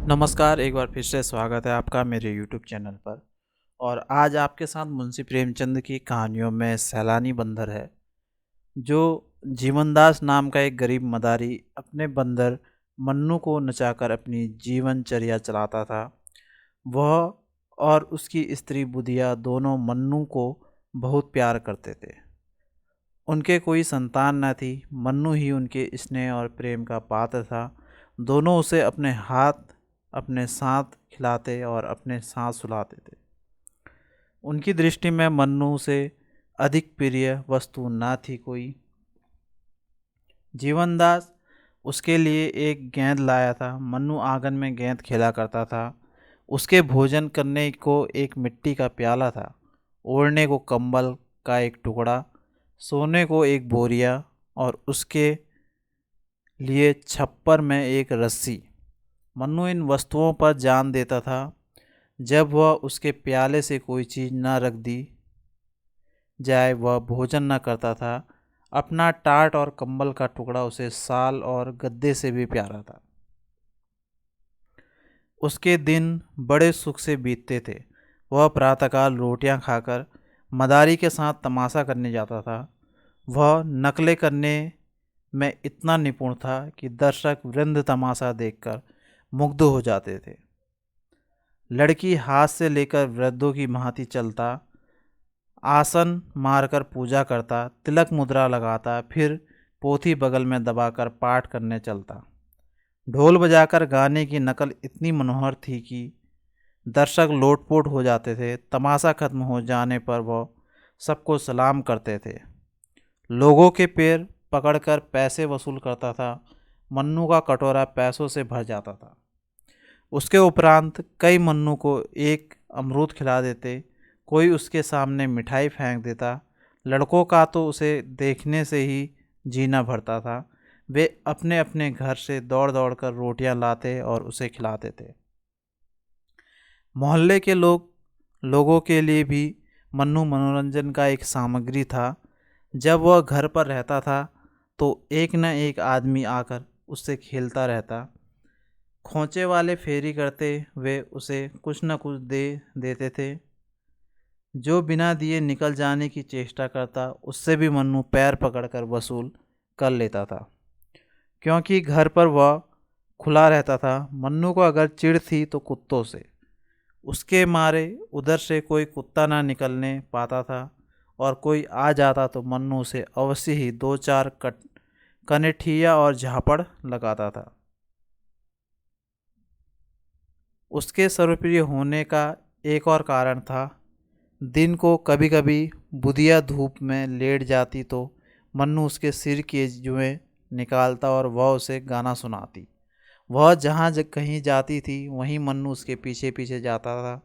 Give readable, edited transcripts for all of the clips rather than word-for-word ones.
नमस्कार, एक बार फिर से स्वागत है आपका मेरे यूट्यूब चैनल पर। और आज आपके साथ मुंशी प्रेमचंद की कहानियों में सैलानी बंदर है। जो जीवनदास नाम का एक गरीब मदारी अपने बंदर मन्नू को नचाकर अपनी जीवनचर्या चलाता था। वह और उसकी स्त्री बुधिया दोनों मन्नू को बहुत प्यार करते थे। उनके कोई संतान न थी। मन्नू ही उनके स्नेह और प्रेम का पात्र था। दोनों उसे अपने हाथ अपने साथ खिलाते और अपने साथ सुलाते थे। उनकी दृष्टि में मन्नू से अधिक प्रिय वस्तु न थी कोई। जीवनदास उसके लिए एक गेंद लाया था। मन्नू आंगन में गेंद खेला करता था। उसके भोजन करने को एक मिट्टी का प्याला था, ओढ़ने को कंबल का एक टुकड़ा, सोने को एक बोरिया और उसके लिए छप्पर में एक रस्सी। मन्नू इन वस्तुओं पर जान देता था। जब वह उसके प्याले से कोई चीज़ न रख दी जाए वह भोजन न करता था। अपना टाट और कंबल का टुकड़ा उसे साल और गद्दे से भी प्यारा था। उसके दिन बड़े सुख से बीतते थे। वह प्रातःकाल रोटियां खाकर मदारी के साथ तमाशा करने जाता था। वह नकलें करने में इतना निपुण था कि दर्शक वृंद तमाशा देखकर मुग्ध हो जाते थे। लड़की हाथ से लेकर वृद्धों की भांति चलता, आसन मारकर पूजा करता, तिलक मुद्रा लगाता, फिर पोथी बगल में दबाकर पाठ करने चलता। ढोल बजाकर गाने की नकल इतनी मनोहर थी कि दर्शक लोटपोट हो जाते थे। तमाशा खत्म हो जाने पर वह सबको सलाम करते थे। लोगों के पैर पकड़कर पैसे वसूल करता था। मन्नू का कटोरा पैसों से भर जाता था। उसके उपरांत कई मन्नू को एक अमरूद खिला देते, कोई उसके सामने मिठाई फेंक देता। लड़कों का तो उसे देखने से ही जीना भरता था। वे अपने अपने घर से दौड़ दौड़ कर रोटियां लाते और उसे खिलाते थे। मोहल्ले के लोगों के लिए भी मन्नू मनोरंजन का एक सामग्री था। जब वह घर पर रहता था तो एक न एक आदमी आकर उससे खेलता रहता। खोंचे वाले फेरी करते वे उसे कुछ न कुछ दे देते थे। जो बिना दिए निकल जाने की चेष्टा करता उससे भी मन्नू पैर पकड़कर वसूल कर लेता था। क्योंकि घर पर वह खुला रहता था, मन्नू को अगर चिढ़ थी तो कुत्तों से। उसके मारे उधर से कोई कुत्ता ना निकलने पाता था और कोई आ जाता तो मन्नू से अवश्य ही दो चार कनेठिया और झापड़ लगाता था। उसके सर्वप्रिय होने का एक और कारण था। दिन को कभी कभी बुधिया धूप में लेट जाती तो मन्नू उसके सिर के जुएं निकालता और वह उसे गाना सुनाती। वह जहाँ कहीं जाती थी वहीं मन्नू उसके पीछे पीछे जाता था।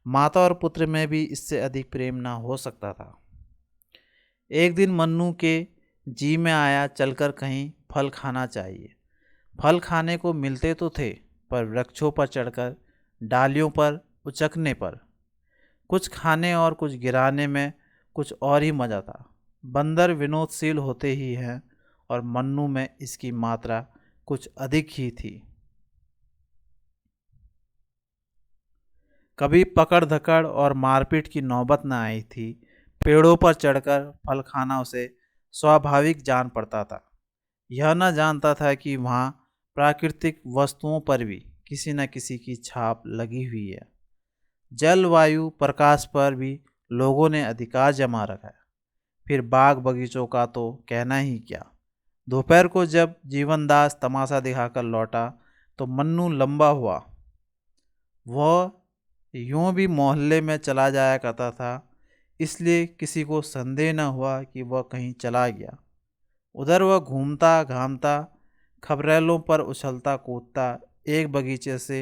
माता और पुत्र में भी इससे अधिक प्रेम ना हो सकता था। एक दिन मन्नू के जी में आया चलकर कहीं फल खाना चाहिए। फल खाने को मिलते तो थे पर वृक्षों पर चढ़कर डालियों पर उचकने पर कुछ खाने और कुछ गिराने में कुछ और ही मज़ा था। बंदर विनोदशील होते ही हैं और मन्नू में इसकी मात्रा कुछ अधिक ही थी। कभी पकड़ धकड़ और मारपीट की नौबत न आई थी। पेड़ों पर चढ़कर फल खाना उसे स्वाभाविक जान पड़ता था। यह न जानता था कि वहाँ प्राकृतिक वस्तुओं पर भी किसी न किसी की छाप लगी हुई है। जल वायु प्रकाश पर भी लोगों ने अधिकार जमा रखा है। फिर बाग बगीचों का तो कहना ही क्या। दोपहर को जब जीवनदास तमाशा दिखाकर लौटा तो मन्नू लंबा हुआ। वह यूं भी मोहल्ले में चला जाया करता था, इसलिए किसी को संदेह न हुआ कि वह कहीं चला गया। उधर वह घूमता घामता खबरेलों पर उछलता कूदता एक बगीचे से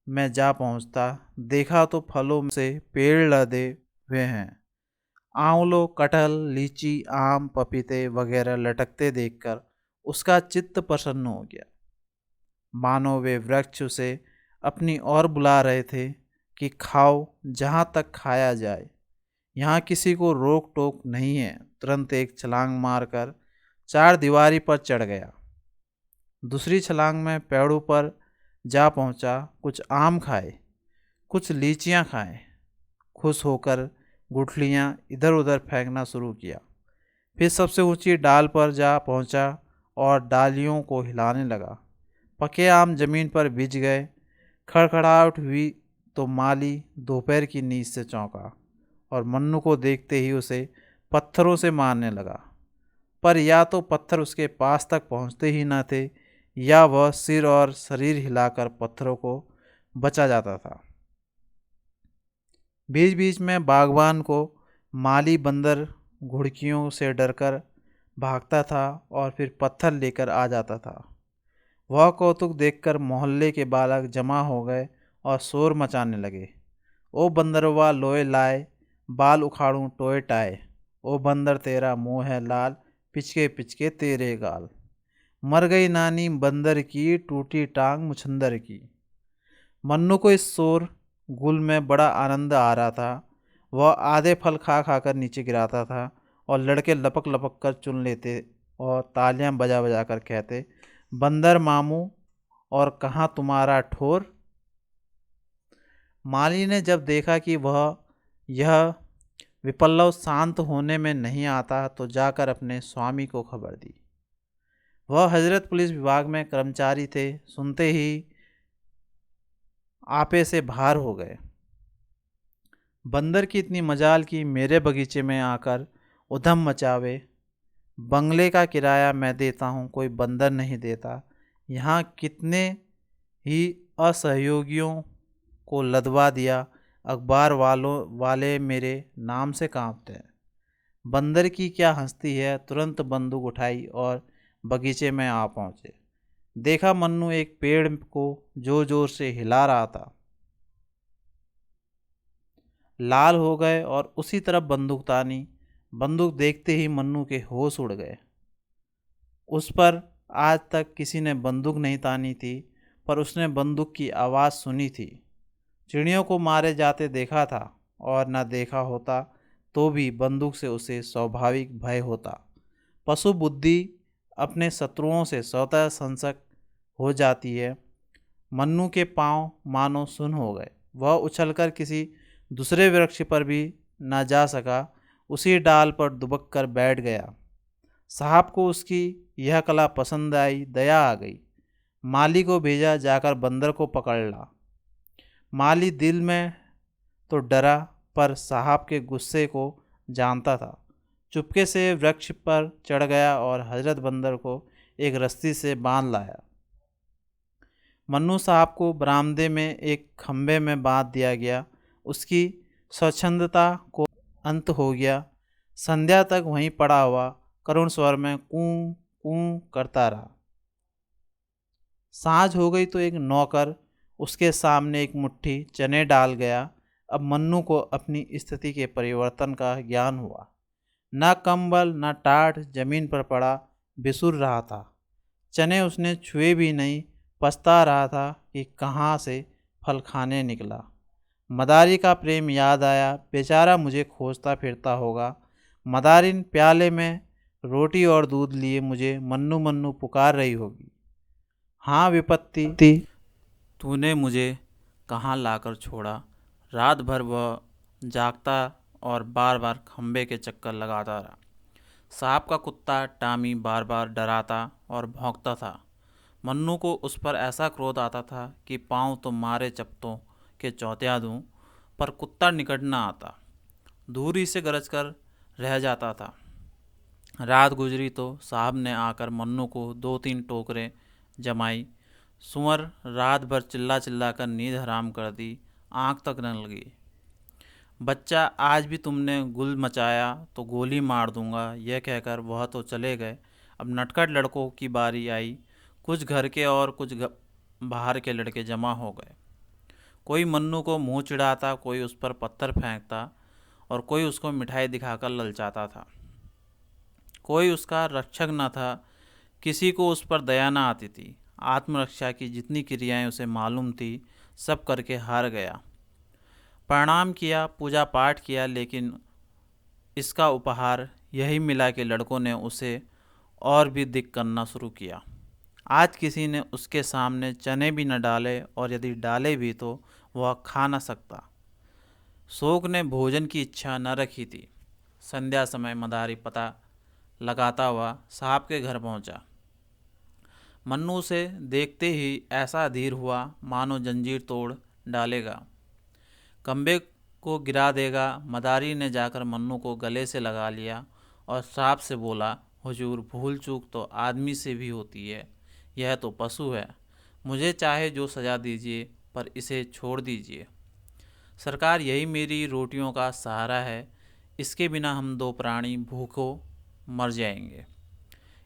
मैं जा पहुंचता। देखा तो फलों से पेड़ लदे हुए हैं। आंवलों, कटहल, लीची, आम, पपीते वगैरह लटकते देखकर उसका चित्त प्रसन्न हो गया। मानो वे वृक्ष उसे अपनी ओर बुला रहे थे कि खाओ जहाँ तक खाया जाए, यहाँ किसी को रोक टोक नहीं है। तुरंत एक छलांग मारकर चार दीवारी पर चढ़ गया। दूसरी छलांग में पेड़ों पर जा पहुंचा। कुछ आम खाए, कुछ लीचियां खाए। खुश होकर गुठलियां इधर उधर फेंकना शुरू किया। फिर सबसे ऊंची डाल पर जा पहुंचा और डालियों को हिलाने लगा। पके आम जमीन पर बिछ गए। खड़खड़ाहट हुई तो माली दोपहर की नींद से चौंका और मन्नू को देखते ही उसे पत्थरों से मारने लगा। पर या तो पत्थर उसके पास तक पहुंचते ही न थे, या वह सिर और शरीर हिलाकर पत्थरों को बचा जाता था। बीच बीच में बागवान को माली बंदर घुड़कियों से डरकर भागता था और फिर पत्थर लेकर आ जाता था। वह कौतुक देखकर मोहल्ले के बालक जमा हो गए और शोर मचाने लगे। ओ बंदरवा लोए लाए, बाल उखाड़ूं टोए टाए। ओ बंदर तेरा मुंह है लाल, पिचके पिचके तेरे गाल। मर गई नानी बंदर की, टूटी टांग मुछंदर की। मन्नू को इस शोर गुल में बड़ा आनंद आ रहा था। वह आधे फल खा खाकर नीचे गिराता था और लड़के लपक लपक कर चुन लेते और तालियां बजा बजा कर कहते, बंदर मामू और कहाँ तुम्हारा ठोर। माली ने जब देखा कि वह यह विपल्लव शांत होने में नहीं आता तो जाकर अपने स्वामी को खबर दी। वह हजरत पुलिस विभाग में कर्मचारी थे। सुनते ही आपे से बाहर हो गए। बंदर की इतनी मजाल कि मेरे बगीचे में आकर उधम मचावे। बंगले का किराया मैं देता हूँ, कोई बंदर नहीं देता। यहाँ कितने ही असहयोगियों को लदवा दिया। अखबार वाले मेरे नाम से कांपते हैं। बंदर की क्या हंसती है। तुरंत बंदूक उठाई और बगीचे में आ पहुंचे। देखा मन्नू एक पेड़ को जोर जोर से हिला रहा था। लाल हो गए और उसी तरफ बंदूक तानी। बंदूक देखते ही मन्नू के होश उड़ गए। उस पर आज तक किसी ने बंदूक नहीं तानी थी, पर उसने बंदूक की आवाज़ सुनी थी। चिड़ियों को मारे जाते देखा था और न देखा होता तो भी बंदूक से उसे स्वाभाविक भय होता। पशु बुद्धि अपने शत्रुओं से स्वतः संसक हो जाती है। मन्नू के पांव मानो सुन हो गए। वह उछलकर किसी दूसरे वृक्ष पर भी न जा सका। उसी डाल पर दुबक कर बैठ गया। साहब को उसकी यह कला पसंद आई। दया आ गई। माली को भेजा, जाकर बंदर को पकड़ ला। माली दिल में तो डरा, पर साहब के गुस्से को जानता था। चुपके से वृक्ष पर चढ़ गया और हजरत बंदर को एक रस्सी से बांध लाया। मन्नू साहब को बरामदे में एक खंभे में बांध दिया गया। उसकी स्वच्छंदता को अंत हो गया। संध्या तक वहीं पड़ा हुआ करुण स्वर में कूं कूं करता रहा। सांझ हो गई तो एक नौकर उसके सामने एक मुट्ठी चने डाल गया। अब मन्नू को अपनी स्थिति के परिवर्तन का ज्ञान हुआ। न कंबल न टाट जमीन पर पड़ा बिसुर रहा था। चने उसने छुए भी नहीं। पछता रहा था कि कहाँ से फल खाने निकला। मदारी का प्रेम याद आया। बेचारा मुझे खोजता फिरता होगा। मदारिन प्याले में रोटी और दूध लिए मुझे मन्नू मन्नू पुकार रही होगी। हाँ विपत्ति, तूने मुझे कहाँ लाकर छोड़ा। रात भर वह जागता और बार बार खंबे के चक्कर लगाता रहा। साहब का कुत्ता टामी बार बार डराता और भौंकता था। मन्नू को उस पर ऐसा क्रोध आता था कि पाँव तो मारे चपटों के चौथिया दूं, पर कुत्ता निकट न आता। दूरी से गरज कर रह जाता था। रात गुजरी तो साहब ने आकर मन्नू को 2-3 टोकरें जमाई। सुअर रात भर चिल्ला चिल्ला कर नींद हराम कर दी। आँख तक न लगी। बच्चा, आज भी तुमने गुल मचाया तो गोली मार दूंगा। यह कहकर वह तो चले गए। अब नटखट लड़कों की बारी आई। कुछ घर के और कुछ बाहर के लड़के जमा हो गए। कोई मन्नू को मुंह चिढ़ाता, कोई उस पर पत्थर फेंकता और कोई उसको मिठाई दिखाकर ललचाता था। कोई उसका रक्षक न था। किसी को उस पर दया न आती थी। आत्मरक्षा की जितनी क्रियाएं उसे मालूम थी, सब करके हार गया। प्रणाम किया, पूजा पाठ किया, लेकिन इसका उपहार यही मिला कि लड़कों ने उसे और भी दिक करना शुरू किया। आज किसी ने उसके सामने चने भी न डाले, और यदि डाले भी तो वह खा न सकता। शोक ने भोजन की इच्छा न रखी थी। संध्या समय मदारी पता लगाता हुआ साहब के घर पहुंचा। मन्नू से देखते ही ऐसा अधीर हुआ मानो जंजीर तोड़ डालेगा, खंबे को गिरा देगा। मदारी ने जाकर मन्नू को गले से लगा लिया और साहब से बोला, हुजूर, भूल चूक तो आदमी से भी होती है, यह तो पशु है। मुझे चाहे जो सजा दीजिए, पर इसे छोड़ दीजिए। सरकार, यही मेरी रोटियों का सहारा है। इसके बिना हम दो प्राणी भूखों मर जाएंगे।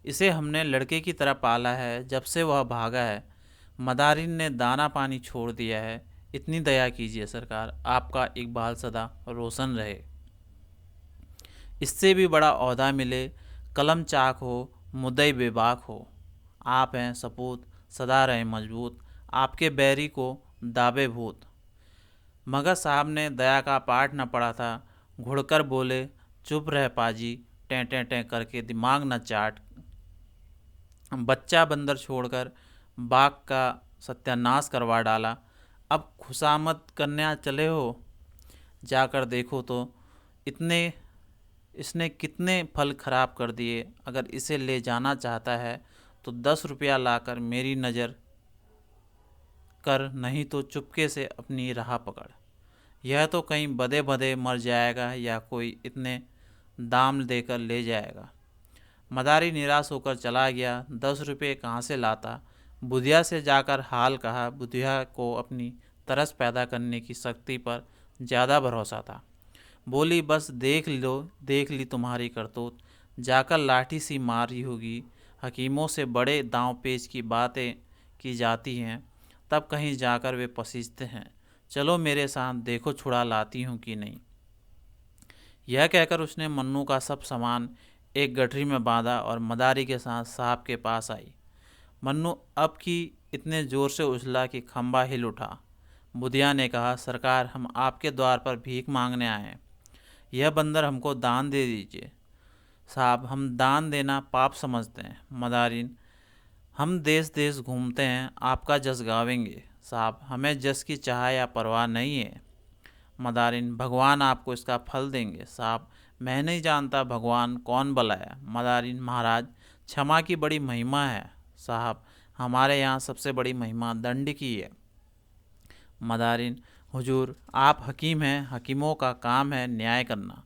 इसे हमने लड़के की तरह पाला है। जब से वह भागा है, मदारिन ने दाना पानी छोड़ दिया है। इतनी दया कीजिए सरकार, आपका इकबाल सदा रोशन रहे। इससे भी बड़ा ओहदा मिले, कलम चाक हो, मुद्दई बेबाक हो। आप हैं सपूत, सदा रहे मजबूत, आपके बैरी को दाबे भूत। मगर साहब ने दया का पाठ न पढ़ा था। घुड़कर बोले, चुप रह पाजी, टें टें टें करके दिमाग न चाट। बच्चा बंदर छोड़कर बाघ का सत्यानाश करवा डाला। अब खुशामद करने चले हो? जाकर देखो तो इतने इसने कितने फल खराब कर दिए। अगर इसे ले जाना चाहता है तो 10 रुपया लाकर मेरी नज़र कर, नहीं तो चुपके से अपनी राह पकड़। यह तो कहीं बदे बदे मर जाएगा या कोई इतने दाम देकर ले जाएगा। मदारी निराश होकर चला गया। 10 रुपये कहाँ से लाता? बुधिया से जाकर हाल कहा। बुधिया को अपनी तरस पैदा करने की शक्ति पर ज़्यादा भरोसा था। बोली, बस देख ली तुम्हारी करतूत, जाकर लाठी सी मारी होगी। हकीमों से बड़े दांव पेच की बातें की जाती हैं, तब कहीं जाकर वे पसीजते हैं। चलो मेरे साथ, देखो छुड़ा लाती हूँ कि नहीं। यह कहकर उसने मन्नू का सब सामान एक गठरी में बांधा और मदारी के साथ साहब के पास आई। मन्नू अब की इतने ज़ोर से उछला कि खंबा हिल उठा। बुधिया ने कहा, सरकार, हम आपके द्वार पर भीख मांगने आए हैं। यह बंदर हमको दान दे दीजिए। साहब, हम दान देना पाप समझते हैं। मदारिन, हम देश देश घूमते हैं, आपका जस गावेंगे। साहब, हमें जस की चाह या परवाह नहीं है। मदारिन, भगवान आपको इसका फल देंगे। साहब, मैं नहीं जानता भगवान कौन बलाया। मदारिन, महाराज, क्षमा की बड़ी महिमा है। साहब, हमारे यहाँ सबसे बड़ी महिमा दंड की है। मदारिन, हुजूर, आप हकीम हैं, हकीमों का काम है न्याय करना।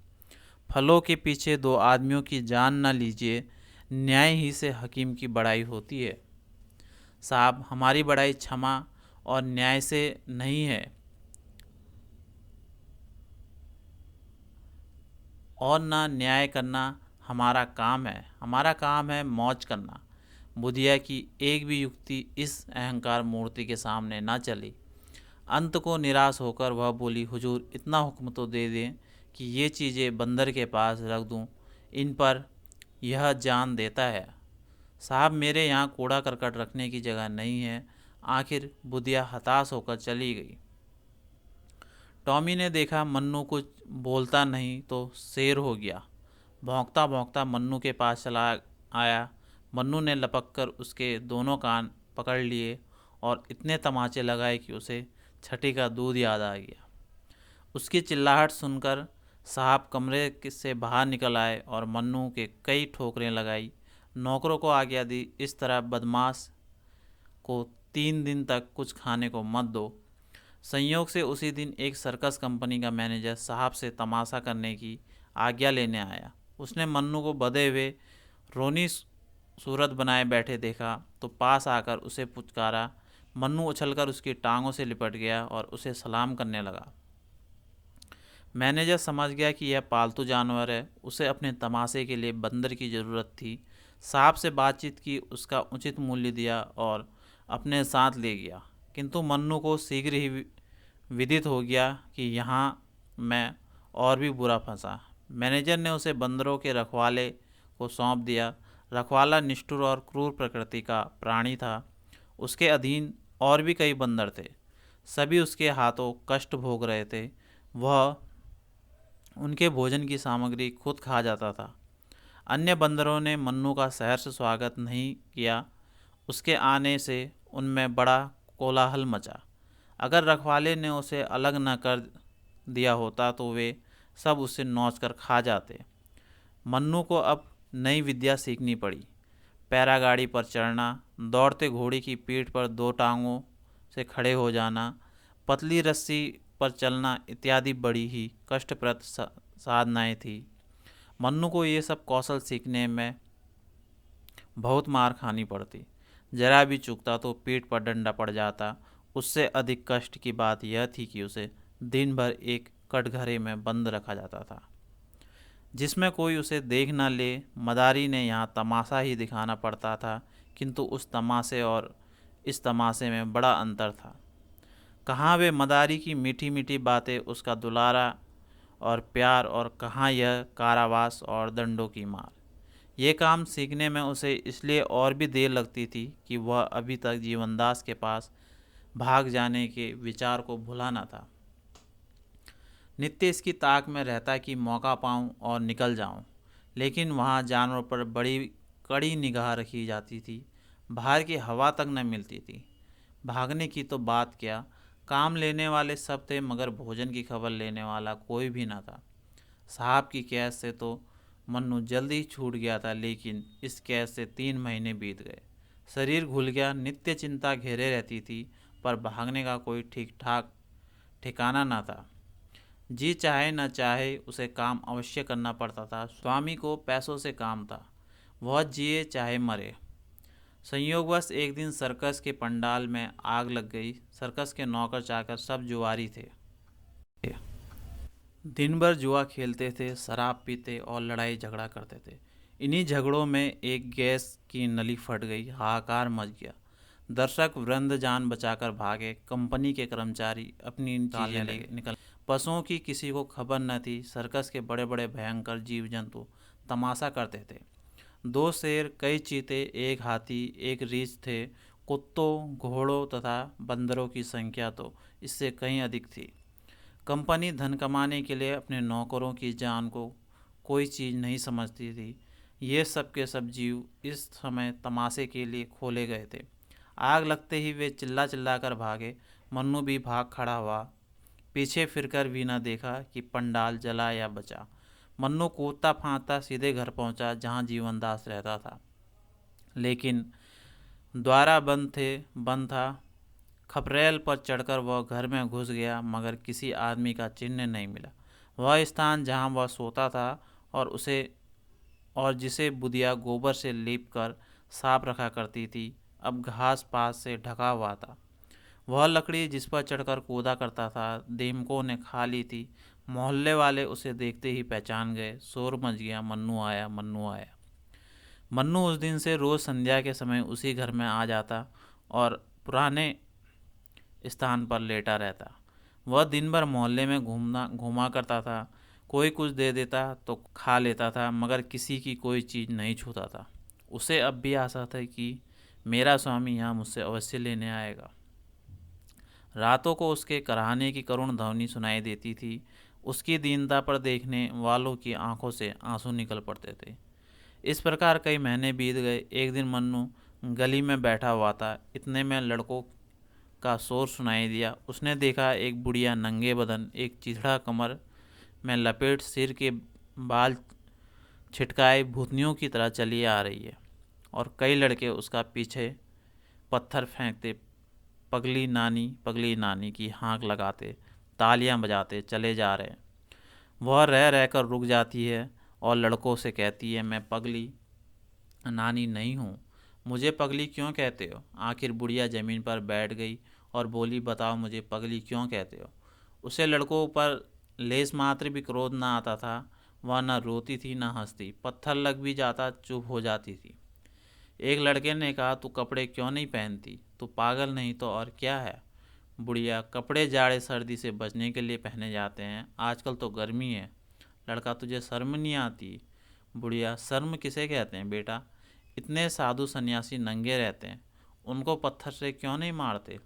फलों के पीछे दो आदमियों की जान न लीजिए, न्याय ही से हकीम की बड़ाई होती है। साहब, हमारी बड़ाई क्षमा और न्याय से नहीं है, और ना न्याय करना हमारा काम है। हमारा काम है मौज करना। बुधिया की एक भी युक्ति इस अहंकार मूर्ति के सामने न चली। अंत को निराश होकर वह बोली, हुजूर, इतना हुक्म तो दे दें कि ये चीज़ें बंदर के पास रख दूं, इन पर यह जान देता है। साहब, मेरे यहाँ कूड़ा करकट रखने की जगह नहीं है। आखिर बुधिया हताश होकर चली गई। टॉमी ने देखा मन्नू कुछ बोलता नहीं तो शेर हो गया। भौंकता भौंकता मन्नू के पास चला आया। मन्नू ने लपक कर उसके दोनों कान पकड़ लिए और इतने तमाचे लगाए कि उसे छठी का दूध याद आ गया। उसकी चिल्लाहट सुनकर साहब कमरे से बाहर निकल आए और मन्नू के कई ठोकरें लगाई। नौकरों को आज्ञा दी, इस तरह बदमाश को 3 दिन तक कुछ खाने को मत दो। संयोग से उसी दिन एक सर्कस कंपनी का मैनेजर साहब से तमाशा करने की आज्ञा लेने आया। उसने मन्नू को बधे हुए रोनी सूरत बनाए बैठे देखा तो पास आकर उसे पुचकारा। मन्नू उछलकर उसकी टांगों से लिपट गया और उसे सलाम करने लगा। मैनेजर समझ गया कि यह पालतू जानवर है, उसे अपने तमाशे के लिए बंदर की ज़रूरत थी। साहब से बातचीत की, उसका उचित मूल्य दिया और अपने साथ ले गया। किंतु मन्नू को शीघ्र ही विदित हो गया कि यहाँ मैं और भी बुरा फंसा। मैनेजर ने उसे बंदरों के रखवाले को सौंप दिया। रखवाला निष्ठुर और क्रूर प्रकृति का प्राणी था। उसके अधीन और भी कई बंदर थे, सभी उसके हाथों कष्ट भोग रहे थे। वह उनके भोजन की सामग्री खुद खा जाता था। अन्य बंदरों ने मन्नू का सहर्ष स्वागत नहीं किया। उसके आने से उनमें बड़ा कोलाहल मचा। अगर रखवाले ने उसे अलग न कर दिया होता तो वे सब उसे नोच कर खा जाते। मन्नू को अब नई विद्या सीखनी पड़ी। पैरागाड़ी पर चढ़ना, दौड़ते घोड़े की पीठ पर दो टांगों से खड़े हो जाना, पतली रस्सी पर चलना इत्यादि बड़ी ही कष्टप्रद साधनाएं थी। मन्नू को ये सब कौशल सीखने में बहुत मार खानी पड़ती। जरा भी चूकता तो पीठ पर डंडा पड़ जाता। उससे अधिक कष्ट की बात यह थी कि उसे दिन भर एक कटघरे में बंद रखा जाता था, जिसमें कोई उसे देख न ले। मदारी ने यहाँ तमाशा ही दिखाना पड़ता था, किंतु उस तमाशे और इस तमाशे में बड़ा अंतर था। कहाँ वे मदारी की मीठी मीठी बातें, उसका दुलारा और प्यार, और कहाँ यह कारावास और दंडों की मार। ये काम सीखने में उसे इसलिए और भी देर लगती थी कि वह अभी तक जीवनदास के पास भाग जाने के विचार को भुला न था। नित्य इसकी ताक में रहता कि मौका पाऊं और निकल जाऊं, लेकिन वहां जानवरों पर बड़ी कड़ी निगाह रखी जाती थी। बाहर की हवा तक न मिलती थी। भागने की तो बात क्या, काम लेने वाले सब थे, मगर भोजन की खबर लेने वाला कोई भी न था। साहब की कैद से तो मन्नू जल्दी ही छूट गया था, लेकिन इस कैद से 3 महीने बीत गए। शरीर घुल गया, नित्य चिंता घेरे रहती थी, पर भागने का कोई ठीक ठाक ठिकाना न था। जी चाहे न चाहे उसे काम अवश्य करना पड़ता था। स्वामी को पैसों से काम था, वह जिए चाहे मरे। संयोगवश एक दिन सर्कस के पंडाल में आग लग गई। सर्कस के नौकर चाकर सब जुआरी थे। दिन भर जुआ खेलते थे, शराब पीते और लड़ाई झगड़ा करते थे। इन्हीं झगड़ों में एक गैस की नली फट गई, हाहाकार मच गया। दर्शक वृंद जान बचाकर भागे। कंपनी के कर्मचारी अपनी चीजें ले निकल। पशुओं की किसी को खबर न थी। सर्कस के बड़े बड़े भयंकर जीव जंतु तमाशा करते थे। 2 शेर, कई चीते, एक हाथी, एक रीछ थे। कुत्तों, घोड़ों तथा बंदरों की संख्या तो इससे कहीं अधिक थी। कंपनी धन कमाने के लिए अपने नौकरों की जान को कोई चीज़ नहीं समझती थी। ये सब के सब जीव इस समय तमाशे के लिए खोले गए थे। आग लगते ही वे चिल्ला चिल्ला कर भागे। मन्नू भी भाग खड़ा हुआ, पीछे फिरकर भी न देखा कि पंडाल जला या बचा। मन्नू कूदता फांदता सीधे घर पहुंचा, जहां जीवनदास रहता था, लेकिन द्वारा बंद था। खपरेल पर चढ़कर वह घर में घुस गया, मगर किसी आदमी का चिन्ह नहीं मिला। वह स्थान जहां वह सोता था और जिसे बुदिया गोबर से लीप कर साफ रखा करती थी, अब घास पात से ढका हुआ था। वह लकड़ी जिस पर चढ़कर कूदा करता था, दीमकों ने खा ली थी। मोहल्ले वाले उसे देखते ही पहचान गए। शोर मच गया, मन्नू आया, मन्नू आया। मन्नू उस दिन से रोज़ संध्या के समय उसी घर में आ जाता और पुराने स्थान पर लेटा रहता। वह दिन भर मोहल्ले में घूमा करता था। कोई कुछ दे देता तो खा लेता था, मगर किसी की कोई चीज़ नहीं छूता था। उसे अब भी आशा था कि मेरा स्वामी यहाँ मुझसे अवश्य लेने आएगा। रातों को उसके कराहने की करुण ध्वनि सुनाई देती थी। उसकी दीनता पर देखने वालों की आंखों से आंसू निकल पड़ते थे। इस प्रकार कई महीने बीत गए। एक दिन मन्नू गली में बैठा हुआ था, इतने में लड़कों का शोर सुनाई दिया। उसने देखा एक बुढ़िया नंगे बदन, एक चिथड़ा कमर में लपेट, सिर के बाल छिटकाए भूतनियों की तरह चली आ रही है, और कई लड़के उसका पीछे पत्थर फेंकते, पगली नानी की हाँक लगाते, तालियां बजाते चले जा रहे। वह रह रहकर रुक जाती है और लड़कों से कहती है, मैं पगली नानी नहीं हूँ, मुझे पगली क्यों कहते हो? आखिर बुढ़िया ज़मीन पर बैठ गई और बोली, बताओ मुझे पगली क्यों कहते हो? उसे लड़कों पर लेस मात्र भी क्रोध न आता था। वह न रोती थी न हंसती। पत्थर लग भी जाता चुप हो जाती थी। एक लड़के ने कहा, तू कपड़े क्यों नहीं पहनती? तू पागल नहीं तो और क्या है? बुढ़िया, कपड़े जाड़े सर्दी से बचने के लिए पहने जाते हैं, आजकल तो गर्मी है। लड़का, तुझे शर्म नहीं आती? बुढ़िया, शर्म किसे कहते हैं बेटा? इतने साधु सन्यासी नंगे रहते हैं, उनको पत्थर से क्यों नहीं मारते?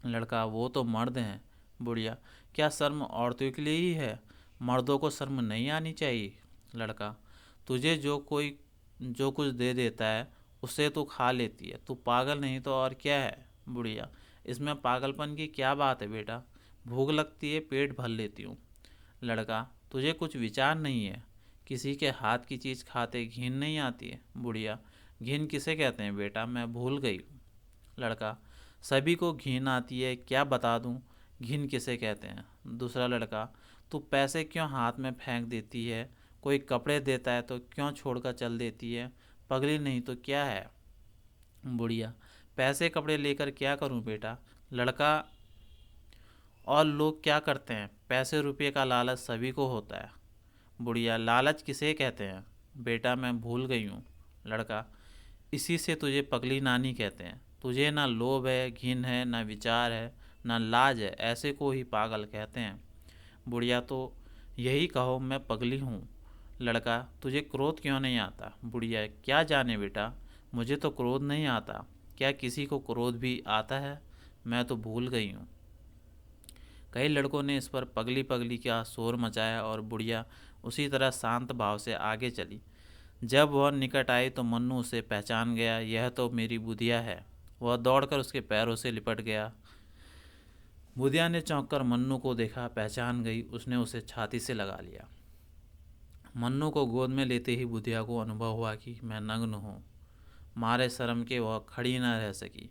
लड़का, वो तो मर्द हैं। बुढ़िया, क्या शर्म औरतों के लिए ही है? मर्दों को शर्म नहीं आनी चाहिए? लड़का, तुझे जो कुछ दे देता है उससे तू खा लेती है। तू पागल नहीं तो और क्या है? बुढ़िया: इसमें पागलपन की क्या बात है बेटा, भूख लगती है पेट भर लेती हूँ। लड़का: तुझे कुछ विचार नहीं है, किसी के हाथ की चीज़ खाते घिन नहीं आती है? बुढ़िया: घिन किसे कहते हैं बेटा, मैं भूल गई हूँ। लड़का: सभी को घिन आती है, क्या बता दूँ घिन किसे कहते हैं? दूसरा लड़का: तू पैसे क्यों हाथ में फेंक देती है, कोई कपड़े देता है तो क्यों छोड़कर चल देती है, पगली नहीं तो क्या है? बुढ़िया: पैसे कपड़े लेकर क्या करूं बेटा? लड़का: और लोग क्या करते हैं, पैसे रुपये का लालच सभी को होता है। बुढ़िया: लालच किसे कहते हैं बेटा, मैं भूल गई हूँ। लड़का: इसी से तुझे पगली नानी कहते हैं। तुझे ना लोभ है, घिन है, ना विचार है, ना लाज है, ऐसे को ही पागल कहते हैं। बुढ़िया: तो यही कहो मैं पगली हूँ। लड़का: तुझे क्रोध क्यों नहीं आता? बुढ़िया: क्या जाने बेटा, मुझे तो क्रोध नहीं आता। क्या किसी को क्रोध भी आता है? मैं तो भूल गई हूँ। कई लड़कों ने इस पर पगली पगली का शोर मचाया और बुढ़िया उसी तरह शांत भाव से आगे चली। जब वह निकट आई तो मन्नू उसे पहचान गया। यह तो मेरी बुधिया है। वह दौड़कर उसके पैरों से लिपट गया। बुधिया ने चौंक कर मन्नू को देखा, पहचान गई। उसने उसे छाती से लगा लिया। मन्नू को गोद में लेते ही बुधिया को अनुभव हुआ कि मैं नग्न हूँ। मारे शर्म के वह खड़ी न रह सकी।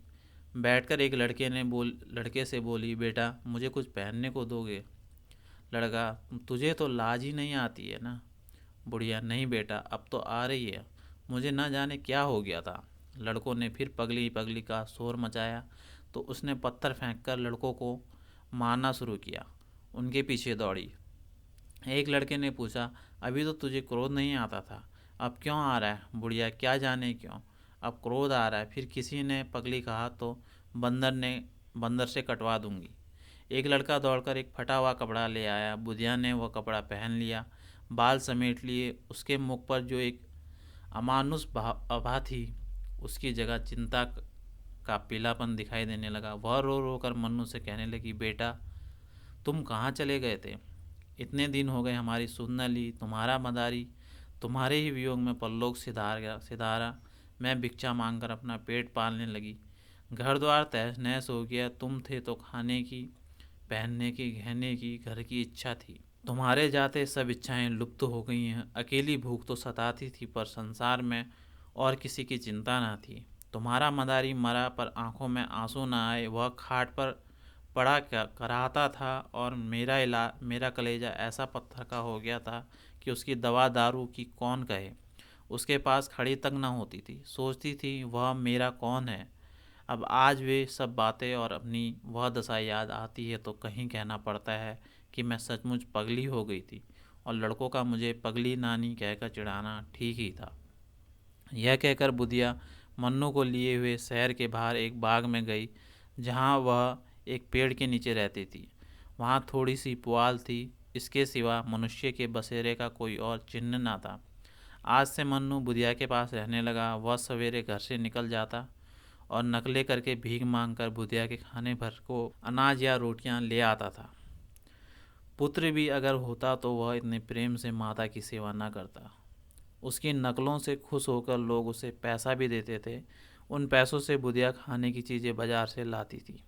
बैठकर एक लड़के से बोली, बेटा मुझे कुछ पहनने को दोगे? लड़का: तुझे तो लाज ही नहीं आती है ना? बुढ़िया: नहीं बेटा, अब तो आ रही है। मुझे न जाने क्या हो गया था। लड़कों ने फिर पगली पगली का शोर मचाया तो उसने पत्थर फेंककर लड़कों को मारना शुरू किया। उनके पीछे दौड़ी। एक लड़के ने पूछा, अभी तो तुझे क्रोध नहीं आता था, अब क्यों आ रहा है? बुढ़िया: क्या जाने क्यों, अब क्रोध आ रहा है। फिर किसी ने पगली कहा तो बंदर से कटवा दूंगी। एक लड़का दौड़कर एक फटा हुआ कपड़ा ले आया। बुधिया ने वह कपड़ा पहन लिया, बाल समेट लिए। उसके मुख पर जो एक अमानुष आभा थी, उसकी जगह चिंता का पीलापन दिखाई देने लगा। वह रो रो कर मन्नू से कहने लगी, बेटा तुम कहाँ चले गए थे? इतने दिन हो गए हमारी सुध न ली। तुम्हारा मदारी तुम्हारे ही वियोग में परलोक सिधारा। मैं भिक्षा मांगकर अपना पेट पालने लगी। घर द्वार तहस नहस हो गया। तुम थे तो खाने की, पहनने की, गहने की, घर की इच्छा थी। तुम्हारे जाते सब इच्छाएं लुप्त हो गई हैं। अकेली भूख तो सताती थी, पर संसार में और किसी की चिंता ना थी। तुम्हारा मदारी मरा पर आंखों में आंसू न आए। वह खाट पर पड़ा कराहता था और मेरा कलेजा ऐसा पत्थर का हो गया था कि उसकी दवा दारू की कौन कहे। उसके पास खड़ी तक न होती थी। सोचती थी वह मेरा कौन है। अब आज वे सब बातें और अपनी वह दशा याद आती है तो कहीं कहना पड़ता है कि मैं सचमुच पगली हो गई थी और लड़कों का मुझे पगली नानी कहकर चिढ़ाना ठीक ही था। यह कहकर बुधिया मन्नू को लिए हुए शहर के बाहर एक बाग में गई, जहाँ वह एक पेड़ के नीचे रहती थी। वहाँ थोड़ी सी पुआल थी, इसके सिवा मनुष्य के बसेरे का कोई और चिन्ह न था। आज से मन्नू बुधिया के पास रहने लगा। वह सवेरे घर से निकल जाता और नकले करके भीख मांगकर बुधिया के खाने भर को अनाज या रोटियां ले आता था। पुत्र भी अगर होता तो वह इतने प्रेम से माता की सेवा न करता। उसकी नकलों से खुश होकर लोग उसे पैसा भी देते थे। उन पैसों से बुधिया खाने की चीज़ें बाजार से लाती थी।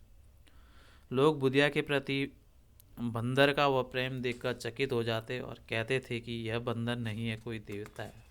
लोग बुधिया के प्रति बंदर का वह प्रेम देखकर चकित हो जाते और कहते थे कि यह बंदर नहीं है, कोई देवता है।